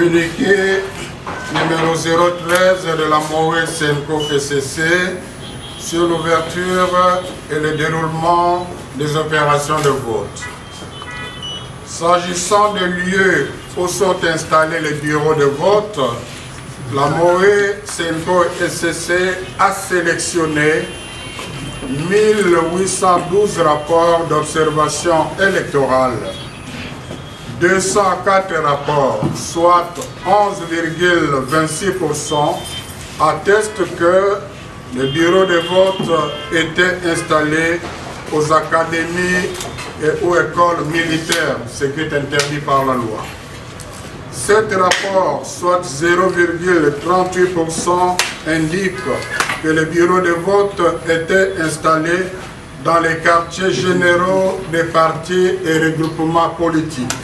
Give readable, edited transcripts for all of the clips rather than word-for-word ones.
Communiqué numéro 013 de la MOE Senco FCC sur l'ouverture et le déroulement des opérations de vote. S'agissant des lieux où sont installés les bureaux de vote, la MOE Senco FCC a sélectionné 1812 rapports d'observation électorale. 204 rapports, soit 11,26%, attestent que les bureaux de vote étaient installés aux académies et aux écoles militaires, ce qui est interdit par la loi. 7 rapports, soit 0,38%, indiquent que les bureaux de vote étaient installés dans les quartiers généraux des partis et regroupements politiques.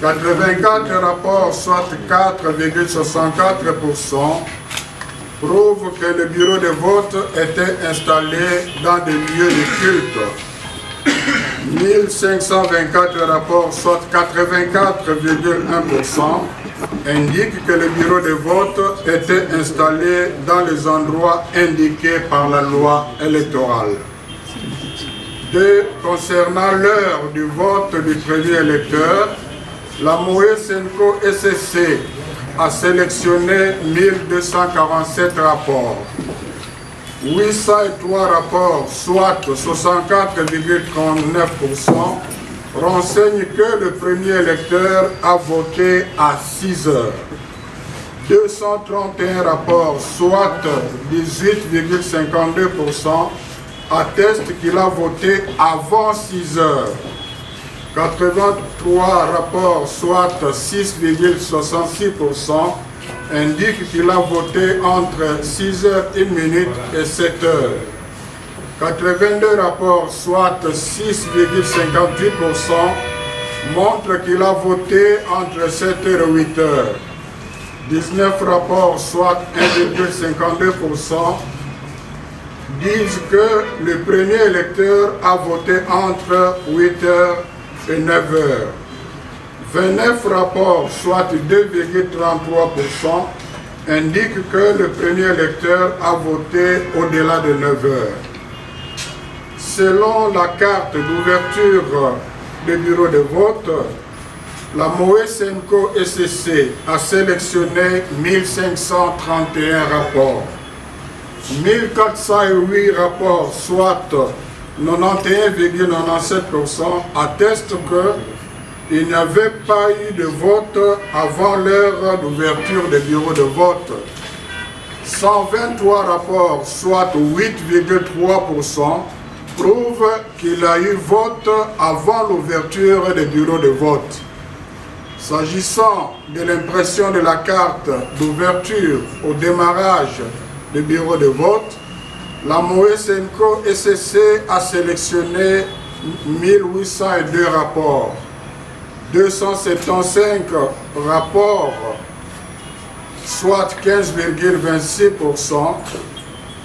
84 rapports, soit 4,64%, prouvent que les bureaux de vote étaient installés dans des lieux de culte. 1524 rapports, soit 84,1%, indiquent que les bureaux de vote étaient installés dans les endroits indiqués par la loi électorale. 2. Concernant l'heure du vote du premier électeur, la MOE Senco FCC a sélectionné 1247 rapports. 803 rapports, soit 64,39%, renseignent que le premier électeur a voté à 6 heures. 231 rapports, soit 18,52%, attestent qu'il a voté avant 6 heures. 83 rapports, soit 6,66%, indiquent qu'il a voté entre 6h01 et 7h. 82 rapports, soit 6,58%, montrent qu'il a voté entre 7h et 8h. 19 rapports, soit 1,52%, disent que le premier électeur a voté entre 8h et 9h. 29 rapports, soit 2,33%, indiquent que le premier électeur a voté au-delà de 9h. Selon la carte d'ouverture des bureaux de vote, la MOE Senco FCC a sélectionné 1531 rapports. 1408 rapports, soit 91,97%, attestent qu'il n'y avait pas eu de vote avant l'heure d'ouverture des bureaux de vote. 123 rapports, soit 8,3%, prouvent qu'il y a eu vote avant l'ouverture des bureaux de vote. S'agissant de l'impression de la carte d'ouverture au démarrage des bureaux de vote, la MOE Senco FCC a sélectionné 1802 rapports. 275 rapports, soit 15,26%,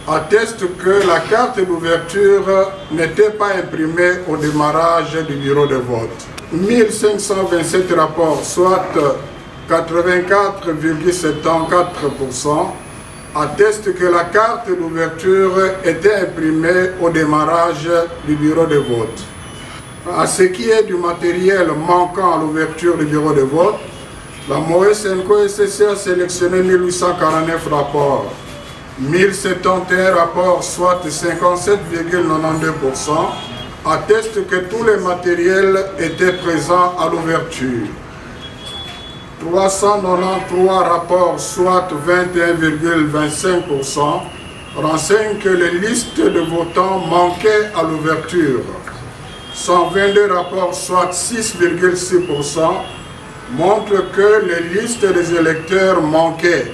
attestent que la carte d'ouverture n'était pas imprimée au démarrage du bureau de vote. 1527 rapports, soit 84,74%, attestent que la carte d'ouverture était imprimée au démarrage du bureau de vote. À ce qui est du matériel manquant à l'ouverture du bureau de vote, la MOE Senco FCC a sélectionné 1849 rapports. 1071 rapports, soit 57,92%, attestent que tous les matériels étaient présents à l'ouverture. 393 rapports, soit 21,25%, renseignent que les listes de votants manquaient à l'ouverture. 122 rapports, soit 6,6%, montrent que les listes des électeurs manquaient.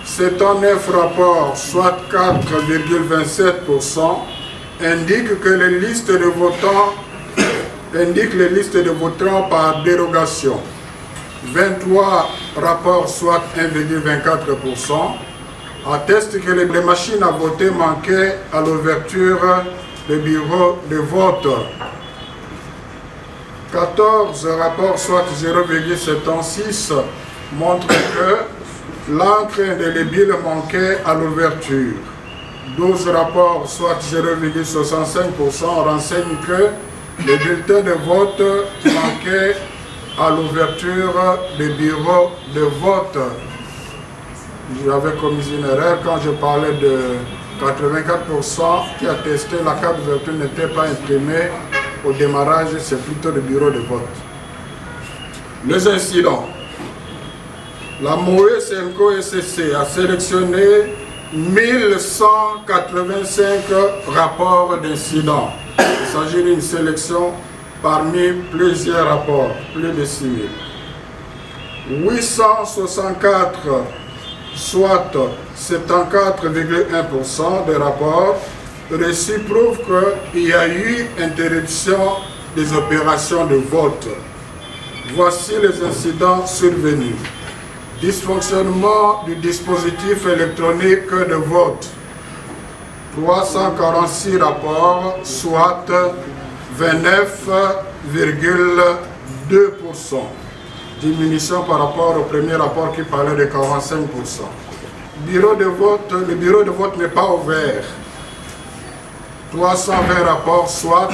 79 rapports, soit 4,27%, indiquent que les listes de votants par dérogation. 23 rapports, soit 1,24%, attestent que les machines à voter manquaient à l'ouverture des bureaux de vote. 14 rapports, soit 0,76, montrent que l'encre indélébile manquait à l'ouverture. 12 rapports, soit 0,65%, renseignent que les bulletins de vote manquaient à l'ouverture des bureaux de vote. J'avais commis une erreur quand je parlais de 84% qui attestaient que la carte d'ouverture n'était pas imprimée au démarrage, c'est plutôt le bureau de vote. Les incidents. La MOE Senko SCC a sélectionné 1185 rapports d'incidents. Il s'agit d'une sélection parmi plusieurs rapports, plus de 6000. 864, soit 74,1% des rapports reçus prouvent qu'il y a eu interruption des opérations de vote. Voici les incidents survenus. Dysfonctionnement du dispositif électronique de vote. 346 rapports, soit 29,2%. Diminution par rapport au premier rapport qui parlait de 45%. Bureau de vote, le bureau de vote n'est pas ouvert. 320 rapports, soit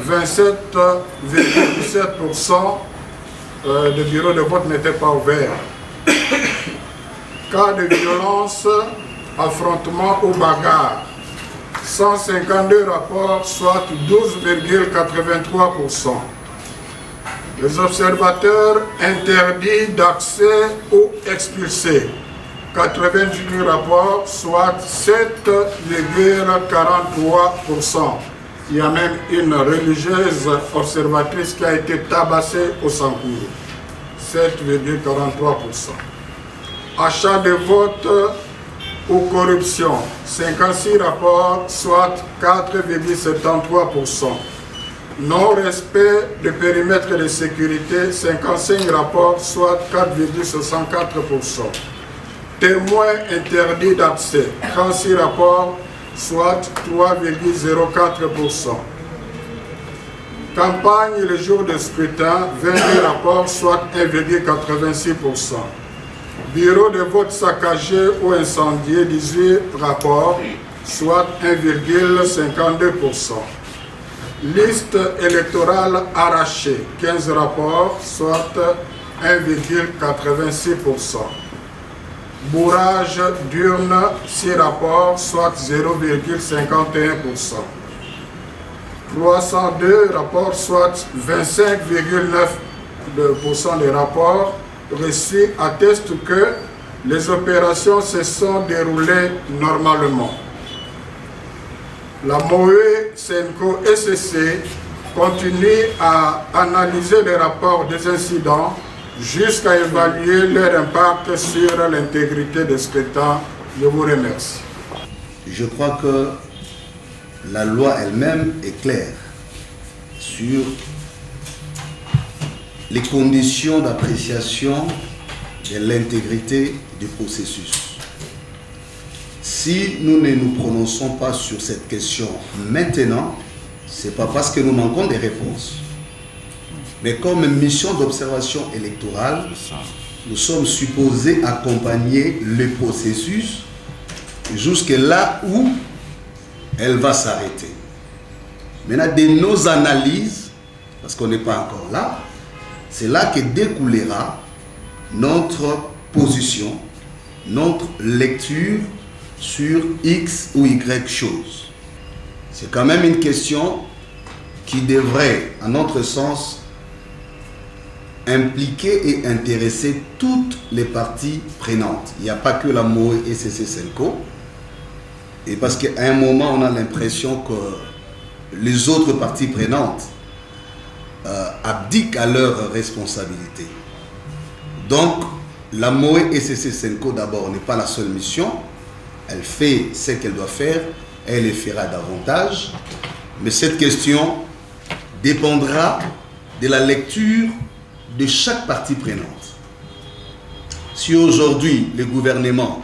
27,7% de bureau de vote n'était pas ouvert. Cas de violence, affrontement ou bagarre. 152 rapports, soit 12,83%. Les observateurs interdits d'accès ou expulsés. 88 rapports, soit 7,43%. Il y a même une religieuse observatrice qui a été tabassée au Sankourou. 7,43%. Achat de vote ou corruption. 56 rapports, soit 4,73%. Non-respect de périmètre de sécurité, 55 rapports, soit 4,64%. Témoins interdits d'accès, 36 rapports, soit 3,04%. Campagne le jour de scrutin, 28 rapports, soit 1,86%. Bureau de vote saccagé ou incendié, 18 rapports, soit 1,52%. Liste électorale arrachée, 15 rapports, soit 1,86%. Bourrage d'urne, 6 rapports, soit 0,51%. 302 rapports, soit 25,9% des rapports reçus attestent que les opérations se sont déroulées normalement. La MOE Senko SCC continue à analyser les rapports des incidents jusqu'à évaluer leur impact sur l'intégrité des scrutins. Je vous remercie. Je crois que la loi elle-même est claire sur les conditions d'appréciation de l'intégrité du processus. Si nous ne nous prononçons pas sur cette question maintenant, ce n'est pas parce que nous manquons des réponses. Mais comme mission d'observation électorale, nous sommes supposés accompagner le processus jusque là où elle va s'arrêter. Maintenant, de nos analyses, parce qu'on n'est pas encore là, c'est là que découlera notre position, notre lecture sur X ou Y choses. C'est quand même une question qui devrait, à notre sens, impliquer et intéresser toutes les parties prenantes. Il n'y a pas que la MOE SCC Senko. Et parce qu'à un moment, on a l'impression que les autres parties prenantes abdiquent à leurs responsabilités. Donc, la MOE SCC Senko, d'abord, n'est pas la seule mission. Elle fait ce qu'elle doit faire, elle le fera davantage. Mais cette question dépendra de la lecture de chaque partie prenante. Si aujourd'hui le gouvernement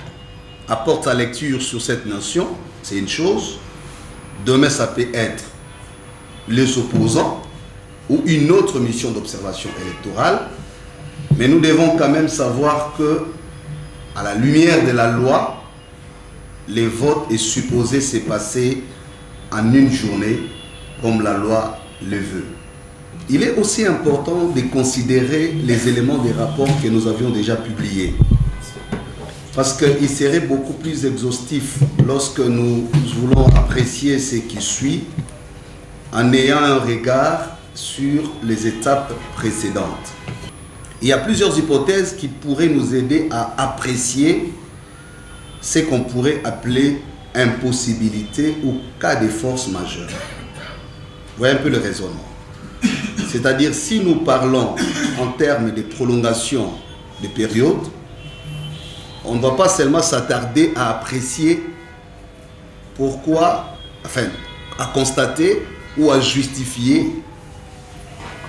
apporte sa lecture sur cette nation, c'est une chose. Demain, ça peut être les opposants ou une autre mission d'observation électorale, mais nous devons quand même savoir que, à la lumière de la loi, les votes est supposé se passer en une journée, comme la loi le veut. Il est aussi important de considérer les éléments des rapports que nous avions déjà publiés, parce qu'il serait beaucoup plus exhaustif lorsque nous voulons apprécier ce qui suit en ayant un regard sur les étapes précédentes. Il y a plusieurs hypothèses qui pourraient nous aider à apprécier ce qu'on pourrait appeler impossibilité ou cas de force majeure. Vous voyez un peu le raisonnement. C'est-à-dire, si nous parlons en termes de prolongation de période, on ne va pas seulement s'attarder à apprécier pourquoi, enfin, à constater ou à justifier.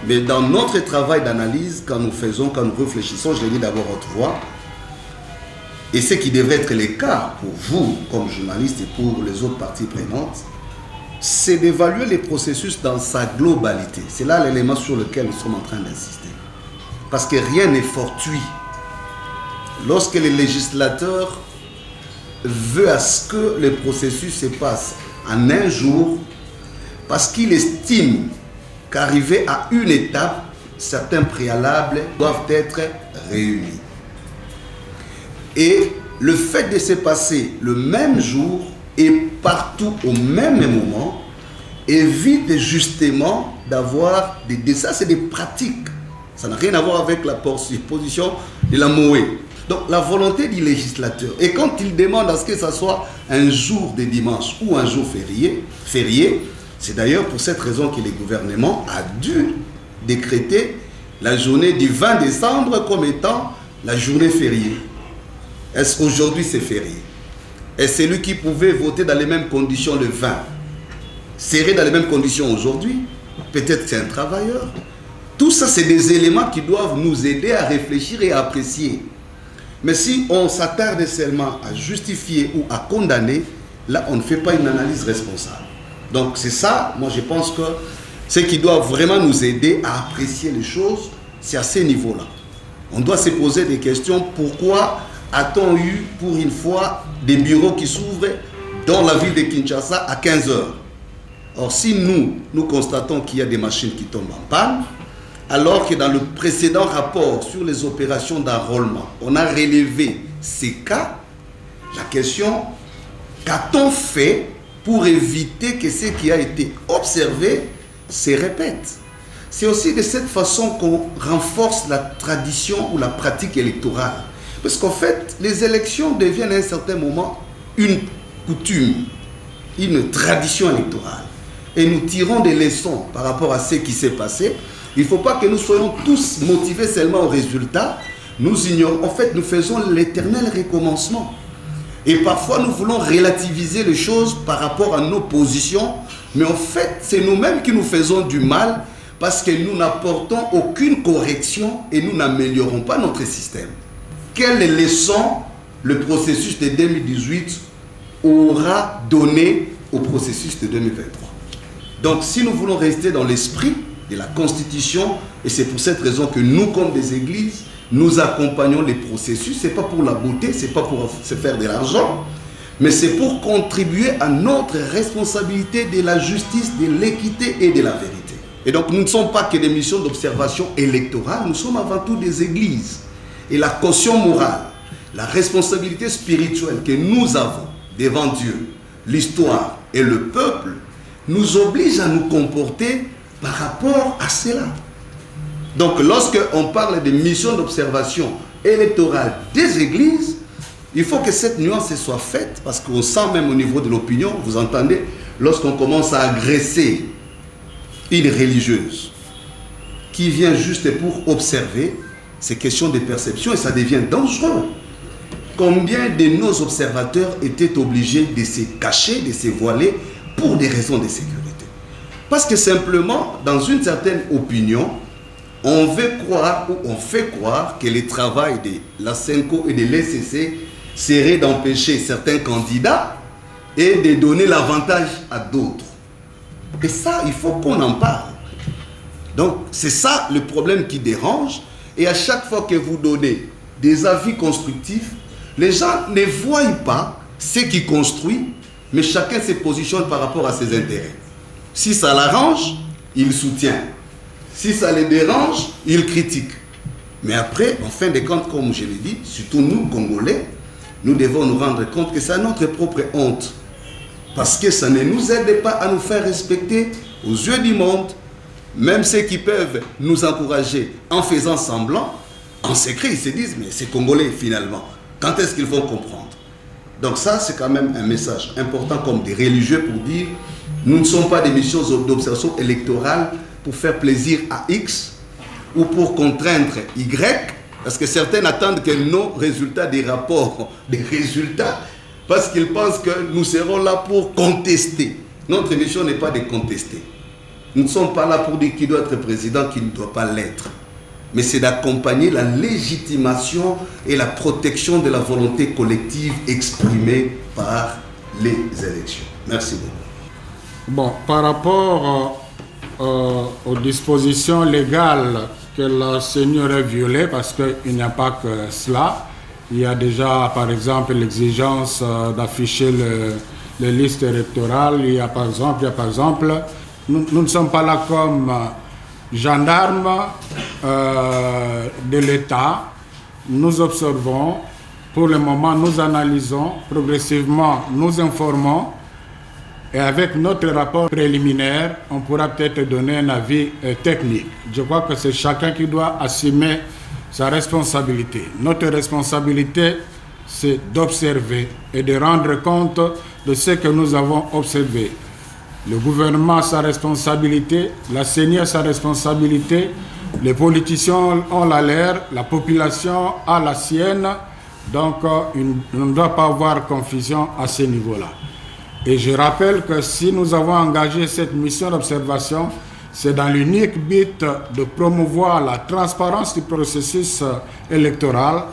Mais dans notre travail d'analyse, quand nous réfléchissons, je l'ai dit d'abord à haute voix, et ce qui devrait être le cas pour vous, comme journaliste, et pour les autres parties prenantes, c'est d'évaluer les processus dans sa globalité. C'est là l'élément sur lequel nous sommes en train d'insister. Parce que rien n'est fortuit. Lorsque le législateur veut à ce que le processus se passe en un jour, parce qu'il estime qu'arriver à une étape, certains préalables doivent être réunis. Et le fait de se passer le même jour et partout au même moment évite justement d'avoir des... Ça, c'est des pratiques. Ça n'a rien à voir avec la position de la MOE. Donc, la volonté du législateur, et quand il demande à ce que ça soit un jour de dimanche ou un jour férié, c'est d'ailleurs pour cette raison que le gouvernement a dû décréter la journée du 20 décembre comme étant la journée fériée. Est-ce qu'aujourd'hui c'est férié? Et celui qui pouvait voter dans les mêmes conditions le 20 serait dans les mêmes conditions aujourd'hui? Peut-être c'est un travailleur. Tout ça, c'est des éléments qui doivent nous aider à réfléchir et à apprécier. Mais si on s'attarde seulement à justifier ou à condamner, là, on ne fait pas une analyse responsable. Donc, c'est ça, moi, je pense que ce qui doit vraiment nous aider à apprécier les choses, c'est à ce niveau-là. On doit se poser des questions. Pourquoi a-t-on eu, pour une fois, des bureaux qui s'ouvrent dans la ville de Kinshasa à 15 h? Or, si nous constatons qu'il y a des machines qui tombent en panne, alors que dans le précédent rapport sur les opérations d'enrôlement, on a relevé ces cas, la question, qu'a-t-on fait pour éviter que ce qui a été observé se répète? C'est aussi de cette façon qu'on renforce la tradition ou la pratique électorale. Parce qu'en fait, les élections deviennent à un certain moment une coutume, une tradition électorale. Et nous tirons des leçons par rapport à ce qui s'est passé. Il ne faut pas que nous soyons tous motivés seulement au résultat. Nous ignorons, en fait, nous faisons l'éternel recommencement. Et parfois, nous voulons relativiser les choses par rapport à nos positions. Mais en fait, c'est nous-mêmes qui nous faisons du mal parce que nous n'apportons aucune correction et nous n'améliorons pas notre système. Quelle leçon le processus de 2018 aura donné au processus de 2023? Donc, si nous voulons rester dans l'esprit de la Constitution, et c'est pour cette raison que nous, comme des églises, nous accompagnons les processus, ce n'est pas pour la beauté, ce n'est pas pour se faire de l'argent, mais c'est pour contribuer à notre responsabilité de la justice, de l'équité et de la vérité. Et donc, nous ne sommes pas que des missions d'observation électorale, nous sommes avant tout des églises. Et la caution morale, la responsabilité spirituelle que nous avons devant Dieu, l'histoire et le peuple, nous oblige à nous comporter par rapport à cela. Donc, lorsqu'on parle de mission d'observation électorale des églises, il faut que cette nuance soit faite, parce qu'on sent même au niveau de l'opinion, vous entendez, lorsqu'on commence à agresser une religieuse qui vient juste pour observer, ces questions de perception, et ça devient dangereux. Combien de nos observateurs étaient obligés de se cacher, de se voiler pour des raisons de sécurité? Parce que simplement, dans une certaine opinion, on veut croire ou on fait croire que le travail de la CENCO et de l'ECC serait d'empêcher certains candidats et de donner l'avantage à d'autres. Et ça, il faut qu'on en parle. Donc c'est ça le problème qui dérange. Et à chaque fois que vous donnez des avis constructifs, les gens ne voient pas ce qui construit, mais chacun se positionne par rapport à ses intérêts. Si ça l'arrange, il soutient. Si ça les dérange, il critique. Mais après, en fin de compte, comme je l'ai dit, surtout nous, Congolais, nous devons nous rendre compte que c'est notre propre honte. Parce que ça ne nous aide pas à nous faire respecter aux yeux du monde. Même ceux qui peuvent nous encourager en faisant semblant, en secret, ils se disent, mais c'est Congolais finalement. Quand est-ce qu'ils vont comprendre? Donc ça, c'est quand même un message important comme des religieux pour dire, nous ne sommes pas des missions d'observation électorale pour faire plaisir à X ou pour contraindre Y, parce que certains attendent que nos résultats des rapports, des résultats, parce qu'ils pensent que nous serons là pour contester. Notre mission n'est pas de contester. Nous ne sommes pas là pour dire qui doit être président, qui ne doit pas l'être. Mais c'est d'accompagner la légitimation et la protection de la volonté collective exprimée par les élections. Merci beaucoup. Bon, par rapport aux dispositions légales que la CENI aurait violées, parce qu'il n'y a pas que cela, il y a déjà par exemple l'exigence d'afficher les listes électorales, il y a par exemple, nous ne sommes pas là comme gendarmes de l'État, nous observons, pour le moment nous analysons, progressivement nous informons, et avec notre rapport préliminaire, on pourra peut-être donner un avis technique. Je crois que c'est chacun qui doit assumer sa responsabilité. Notre responsabilité, c'est d'observer et de rendre compte de ce que nous avons observé. Le gouvernement a sa responsabilité, la CENI a sa responsabilité, les politiciens ont la leur, la population a la sienne, donc on ne doit pas avoir confusion à ce niveau-là. Et je rappelle que si nous avons engagé cette mission d'observation, c'est dans l'unique but de promouvoir la transparence du processus électoral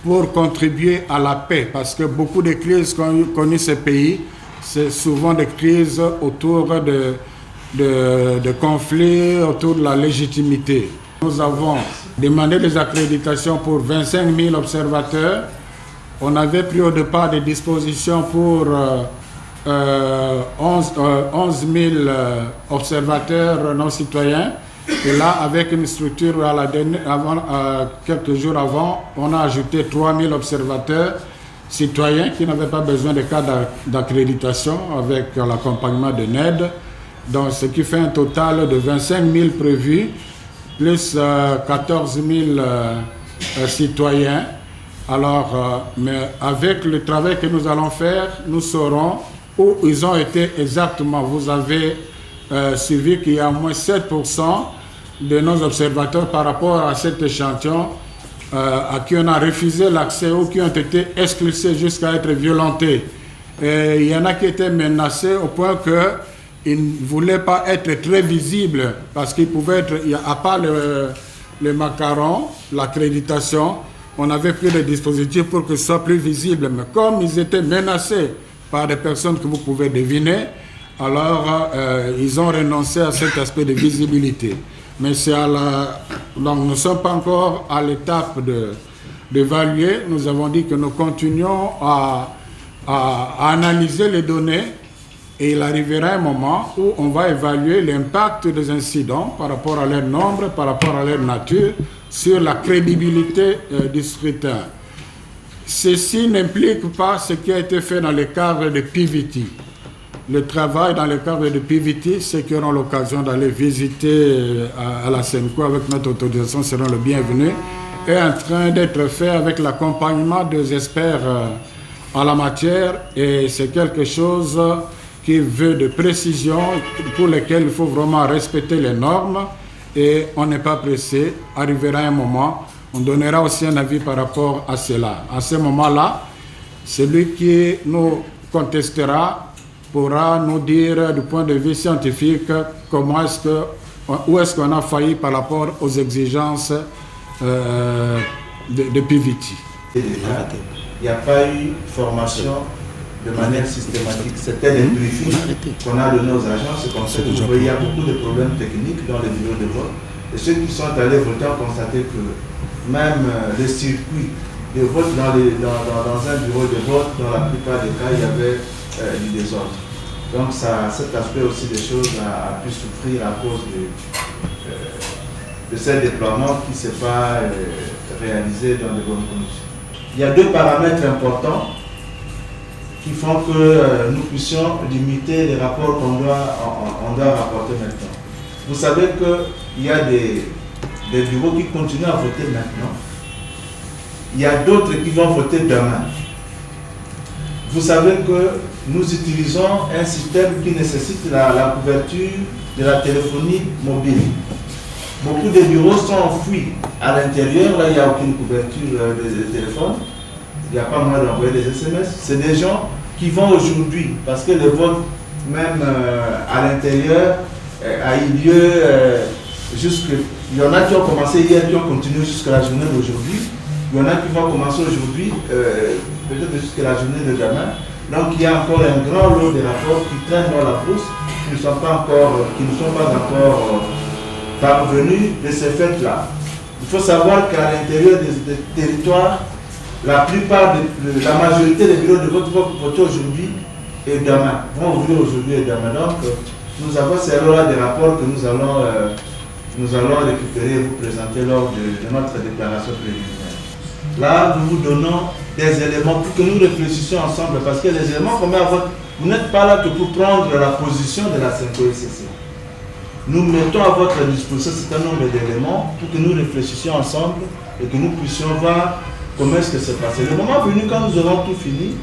pour contribuer à la paix, parce que beaucoup de crises qu'ont connues ces pays, c'est souvent des crises autour de conflits, autour de la légitimité. Nous avons demandé des accréditations pour 25 000 observateurs. On avait pris au départ des dispositions pour 11 000 observateurs non citoyens. Et là, avec une structure, quelques jours avant, on a ajouté 3 000 observateurs citoyens qui n'avaient pas besoin de cas d'accréditation avec l'accompagnement de NED. Donc, ce qui fait un total de 25 000 prévus, plus 14 000 citoyens. Alors, mais avec le travail que nous allons faire, nous saurons où ils ont été exactement. Vous avez suivi qu'il y a au moins 7% de nos observateurs par rapport à cet échantillon à qui on a refusé l'accès ou qui ont été expulsés jusqu'à être violentés. Et il y en a qui étaient menacés au point qu'ils ne voulaient pas être très visibles parce qu'ils pouvaient être, à part le macaron, l'accréditation, on avait pris des dispositifs pour que ce soit plus visible. Mais comme ils étaient menacés par des personnes que vous pouvez deviner, alors ils ont renoncé à cet aspect de visibilité. Mais c'est donc nous ne sommes pas encore à l'étape d'évaluer. Nous avons dit que nous continuons à analyser les données et il arrivera un moment où on va évaluer l'impact des incidents par rapport à leur nombre, par rapport à leur nature, sur la crédibilité du scrutin. Ceci n'implique pas ce qui a été fait dans le cadre de PVT. Le travail dans le cadre de PVT, ceux qui auront l'occasion d'aller visiter à la SENCO avec notre autorisation seront le bienvenu, est en train d'être fait avec l'accompagnement des experts en la matière et c'est quelque chose qui veut de précision pour lesquelles il faut vraiment respecter les normes et on n'est pas pressé. Arrivera un moment, on donnera aussi un avis par rapport à cela. À ce moment-là, celui qui nous contestera pourra nous dire du point de vue scientifique où est-ce qu'on a failli par rapport aux exigences de PVT. Il n'y a pas eu formation de manière systématique. C'était des briefings qu'on a donnés aux agents. C'est comme ça que vous voyez, il y a beaucoup de problèmes techniques dans les bureaux de vote. Et ceux qui sont allés voter ont constaté que même les circuits de vote dans un bureau de vote, dans la plupart des cas, il y avait du désordre. Donc cet aspect aussi des choses a pu souffrir à cause de ce déploiement qui ne s'est pas réalisé dans de bonnes conditions. Il y a deux paramètres importants qui font que nous puissions limiter les rapports qu'on doit rapporter maintenant. Vous savez qu'il y a des bureaux qui continuent à voter maintenant. Il y a d'autres qui vont voter demain. Vous savez que nous utilisons un système qui nécessite la couverture de la téléphonie mobile. Beaucoup de bureaux sont enfouis à l'intérieur, là il n'y a aucune couverture de téléphone. Il n'y a pas moyen d'envoyer des SMS. C'est des gens qui vont aujourd'hui, parce que le vote, même à l'intérieur, a eu lieu jusque. Il y en a qui ont commencé hier, qui ont continué jusqu'à la journée d'aujourd'hui. Il y en a qui vont commencer aujourd'hui, peut-être jusqu'à la journée de demain. Donc il y a encore un grand lot de rapports qui traînent dans la brousse, qui ne sont pas encore parvenus de ces fêtes-là. Il faut savoir qu'à l'intérieur des territoires, la majorité des bureaux de vote vont voter aujourd'hui et demain, vont ouvrir aujourd'hui et demain. Donc, nous avons ces là des rapports que nous allons récupérer et vous présenter lors de notre déclaration préliminaire. Là, nous vous donnons des éléments pour que nous réfléchissions ensemble, parce que les éléments qu'on met à vote, vous n'êtes pas là que pour prendre la position de la CNCOSCC. Nous mettons à votre disposition un certain nombre d'éléments pour que nous réfléchissions ensemble et que nous puissions voir comment est-ce que c'est passé. Le moment venu, quand nous aurons tout fini,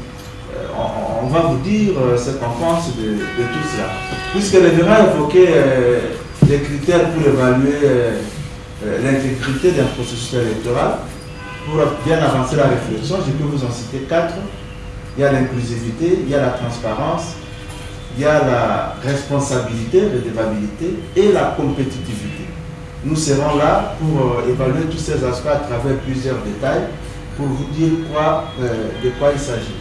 on va vous dire ce qu'on pense de tout cela. Puisque les révérends évoquaient les critères pour évaluer l'intégrité d'un processus électoral, pour bien avancer la réflexion, je peux vous en citer 4. Il y a l'inclusivité, il y a la transparence, il y a la responsabilité, redevabilité et la compétitivité. Nous serons là pour évaluer tous ces aspects à travers plusieurs détails, pour vous dire de quoi il s'agit.